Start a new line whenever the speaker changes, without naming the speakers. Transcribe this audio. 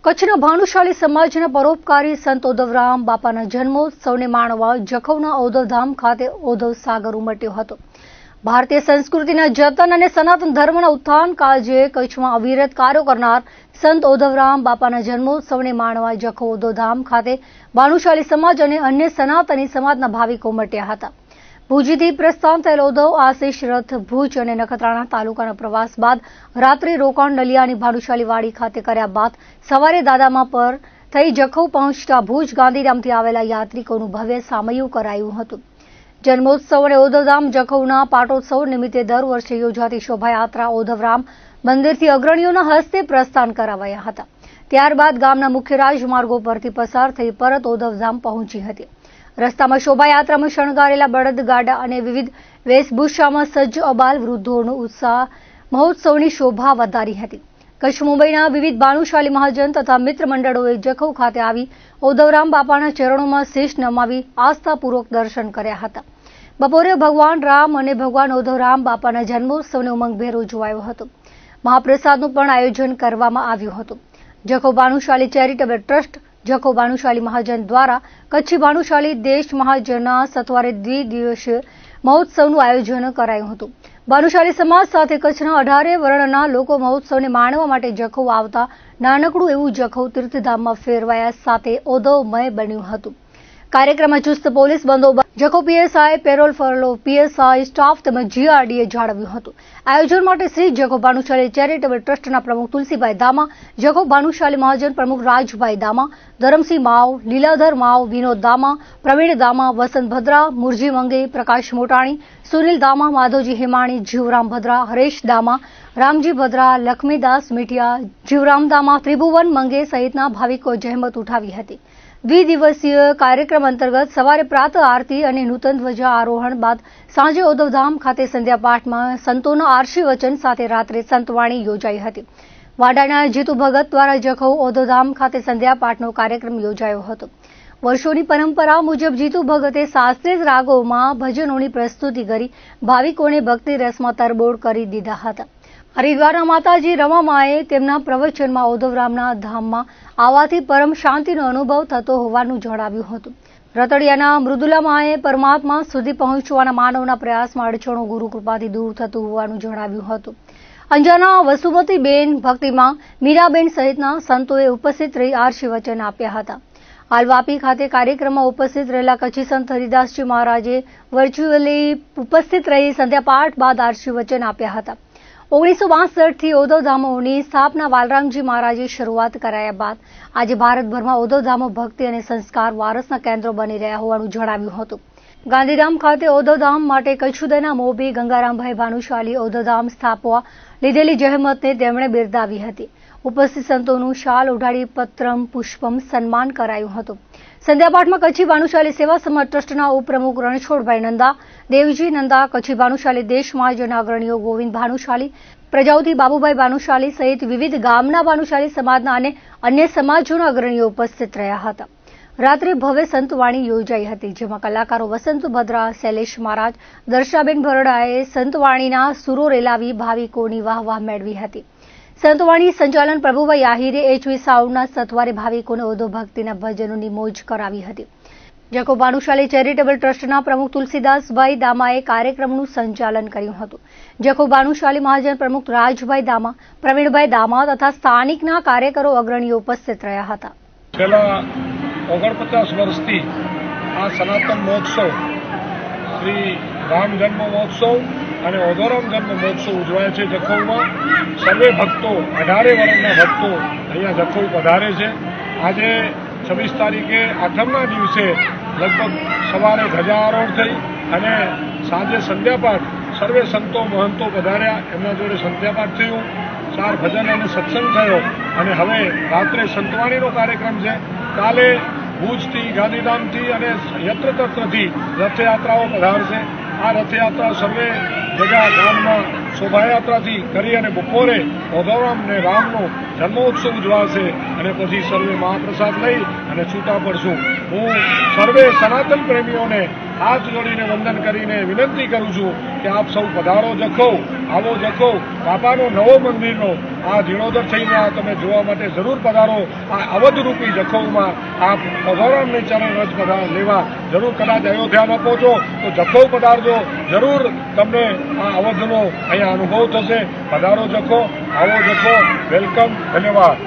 કચ્છના ભાનુશાલી સમાજના પરોપકારી સંત ઓધવરામ બાપાના જન્મોત્સવને માણવા જખૌના ઓધવધામ ખાતે ઓધવ સાગર ઉમટ્યો હતો। ભારતીય સંસ્કૃતિના જતન અને સનાતન ધર્મના ઉત્થાન કાજે કચ્છમાં અવિરત કાર્યો કરનાર સંત ઓધવરામ બાપાના જન્મોત્સવને માણવા જખૌ ઓધવધામ ખાતે ભાનુશાલી સમાજ અને અન્ય સનાતની સમાજના ભાવિકો ઉમટ્યા હતા। ભુજથી પ્રસ્થાન થયેલ ઓધવ આશીષ રથ ભુજ અને નખત્રાણા તાલુકાના પ્રવાસ બાદ રાત્રિ રોકાણ નલિયાની ભાનુશાલી વાડી ખાતે કર્યા બાદ સવારે દાદામા પર થઈ જખૌ પહોંચતા ભુજ ગાંધીધામથી આવેલા યાત્રિકોનું ભવ્ય સામૈયું કરાયું હતું। જન્મોત્સવ અને ઓધવધામ જખૌના પાટોત્સવ નિમિત્તે દર વર્ષે યોજાતી શોભાયાત્રા ઓધવરામ મંદિરથી અગ્રણીઓના હસ્તે પ્રસ્થાન કરાવાયા હતા। ત્યારબાદ ગામના મુખ્ય રાજમાર્ગો પરથી પસાર થઈ પરત ઓધવધામ પહોંચી હતી। રસ્તામાં શોભાયાત્રામાં શણગારેલા બળદગાડા અને વિવિધ વેશભૂષામાં સજ્જ અબાલ વૃદ્ધોનો ઉત્સાહ મહોત્સવની શોભા વધારી હતી। કચ્છ મુંબઈના વિવિધ ભાનુશાલી મહાજન તથા મિત્ર મંડળોએ જખૌ ખાતે આવી ઓધવરામ બાપાના ચરણોમાં શીશ નમાવી આસ્થાપૂર્વક દર્શન કર્યા હતા। બપોરે ભગવાન રામ અને ભગવાન ઓધવરામ બાપાના જન્મોત્સવને ઉમંગભેર ઉજવાયો હતો। મહાપ્રસાદનું પણ આયોજન કરવામાં આવ્યું હતું। જખૌ ભાનુશાલી ચેરિટેબલ ટ્રસ્ટ જખૌ ભાનુશાલી મહાજન દ્વારા કચ્છી ભાનુશાલી દેશ મહાજનના સથવારે દ્વિદિવસીય મહોત્સવનું આયોજન કરાયું હતું। ભાનુશાલી સમાજ સાથે કચ્છના 18 વર્ણના લોકો મહોત્સવને માણવા માટે જખૌ આવતા નાનકડું એવું જખૌ તીર્થધામમાં ફેરવાયા સાથે ઓધવમય બન્યું હતું। કાર્યક્રમમાં ચુસ્ત પોલીસ બંદોબસ્ત Jakhau PSI parole furlough PSI staff તેમજ જીઆરડીએ જાળવ્યું હતું। આયોજન માટે શ્રી જખૌ ભાનુશાલી ચેરિટેબલ ટ્રસ્ટના પ્રમુખ તુલસીભાઈ દામા, જખૌ ભાનુશાલી મહાજન પ્રમુખ રાજભાઈ દામા, ધરમસિંહ માવ, લીલાધર માવ, વિનોદ દામા, પ્રવીણ દામા, વસંત ભદ્રા, મુરજી મંગે, પ્રકાશ મોટાણી, સુનિલ દામા, માધવજી હેમાણી, જીવરામ ભદ્રા, હરેશ દામા, રામજી ભદ્રા, લક્ષ્મીદાસ મીઠિયા, જીવરામ દામા, ત્રિભુવન મંગે સહિતના ભાવિકો જહેમત ઉઠાવી હતી। દ્વિદિવસીય કાર્યક્રમ અંતર્ગત સવારે પ્રાતઃ આરતી અને નૂતન ધ્વજા આરોહણ બાદ સાંજે ઓધવધામ ખાતે સંધ્યા પાઠમાં સંતોના આશીર્વચન સાથે રાત્રે સંતવાણી યોજાઈ હતી। વાડાના જીતુ ભગત દ્વારા જખૌ ઓધવધામ ખાતે સંધ્યા પાઠનો કાર્યક્રમ યોજાયો હતો। વર્ષોની પરંપરા મુજબ જીતુ ભગતે શાસ્ત્રીય રાગોમાં ભજનોની પ્રસ્તુતિ કરી ભાવિકોને ભક્તિ રસમાં તરબોળ કરી દીધા હતા। હરિદ્વારના માતાજી રમામાએ તેમના પ્રવચનમાં ઓધવરામના ધામમાં આવવાથી પરમ શાંતિનો અનુભવ થતો હોવાનું જણાવ્યું હતું। રતડિયાના મૃદુલામાએ પરમાત્મા સુધી પહોંચવાના માનવના પ્રયાસમાં અડચણો ગુરુ કૃપાથી દૂર થતું હોવાનું જણાવ્યું હતું। અંજારના વસુમતીબેન, ભક્તિમાં મીરાબેન સહિતના સંતોએ ઉપસ્થિત રહી આશીર્વચન આપ્યા હતા। હાલ વાપી ખાતે કાર્યક્રમમાં ઉપસ્થિત રહેલા કચ્છી સંત હરિદાસજી મહારાજે વર્ચ્યુઅલી ઉપસ્થિત રહી સંધ્યા પાઠ બાદ આશીર્વચન આપ્યા હતા। 1962થી ઓધવધામોની સ્થાપના વાલરામજી મહારાજે શરૂઆત કરાયા બાદ આજે ભારતભરમાં ઓધવધામો ભક્તિ અને સંસ્કાર વારસના કેન્દ્રો બની રહ્યા હોવાનું જણાવ્યું હતું। ગાંધીધામ ખાતે ઓધવધામ માટે કચ્છુદયના મોભી ગંગારામભાઈ ભાનુશાલી ઓધવધામ સ્થાપવા લીધેલી જહેમતને તેમણે બિરદાવી હતી। ઉપસ્થિત સંતોનું શાલ ઓઢાડી પત્રમ પુષ્પમ સન્માન કરાયું હતું। સંધ્યાપાઠમાં કચ્છી ભાનુશાલી સેવા સમાજ ટ્રસ્ટના ઉપપ્રમુખ રણછોડભાઈ નંદા, દેવજી નંદા, કચ્છી ભાનુશાલી દેશ મહાજનના અગ્રણીઓ ગોવિંદ ભાનુશાલી, પ્રજાપતિ બાબુભાઈ ભાનુશાલી સહિત વિવિધ ગામના ભાનુશાલી સમાજના અને અન્ય સમાજોના અગ્રણીઓ ઉપસ્થિત રહ્યા હતા। રાત્રે ભવ્ય સંતવાણી યોજાઈ હતી, જેમાં કલાકારો વસંત ભદ્રા, શૈલેષ મહારાજ, દર્શાબેન ભરડાએ સંતવાણીના સુરો રેલાવી ભાવિકોની વાહવાહ મેળવી હતી। સંતવાણી સંચાલન પ્રભુભાઈ આહિરે એચવી સાઉન્ડના સથવારે ભાવિકોને ઓધવ ભક્તિના ભજનોની મોજ કરાવી હતી। જખૌ ભાનુશાલી ચેરિટેબલ ટ્રસ્ટના પ્રમુખ તુલસીદાસભાઈ દામાએ કાર્યક્રમનું સંચાલન કર્યું હતું। જખૌ ભાનુશાલી મહાજન પ્રમુખ રાજભાઈ દામા, પ્રવીણભાઈ દામા તથા સ્થાનિકના કાર્યકરો અગ્રણીઓ ઉપસ્થિત રહ્યા હતા।
છેલ્લા 49 વર્ષથી આ સનાતન મહોત્સવ શ્રી રામ જન્મ મહોત્સવ અને ઓધવરામ જન્મ મહોત્સવ ઉજવાય છે। જખૌમાં સર્વે ભક્તો 18 વર્ણના ભક્તો અહીંયા જખૌ પધારે છે। આજે 26 તારીખે આઠમના દિવસે લગભગ સવારે ધ્વજારોહણ થઈ અને સાંજે સંધ્યાપાઠ સર્વે સંતો મહંતો પધાર્યા, એમના જોડે સંધ્યાપાઠ થયું, 4 ભજન અને સત્સંગ થયો અને હવે રાત્રે સંતવાણીનો કાર્યક્રમ છે। કાલે ભુજથી, ગાંધીધામથી અને યત્ર તત્રથી રથયાત્રાઓ પધારશે। આ રથયાત્રા સર્વે જગા ગામમાં શોભાયાત્રાથી કરી અને બપોરે ઓધવરામ અને રામનો જન્મોત્સવ ઉજવાશે અને પછી સર્વે મહાપ્રસાદ લઈ અને છૂટા પડશું। હું સર્વે સનાતન પ્રેમીઓને હાથ જોડીને વંદન કરીને વિનંતી કરું છું કે આપ સૌ પધારો જખૌ, આવો જખૌ, બાપાનો નવો મંદિરનો આ જીર્ણોદ્ધાર થઈ રહ્યા તમે જોવા માટે જરૂર પધારો. આ અવધરૂપી જખૌમાં આપ ઓઢવરામની ચરણ રજ લેવા જરૂર કદાચ અયોધ્યામાં પહોંચો તો જખૌ પધારજો, જરૂર તમને આ અવધનો અહીંયા અનુભવ થશે. પધારો જખૌ, આવો જખૌ, વેલકમ, ધન્યવાદ.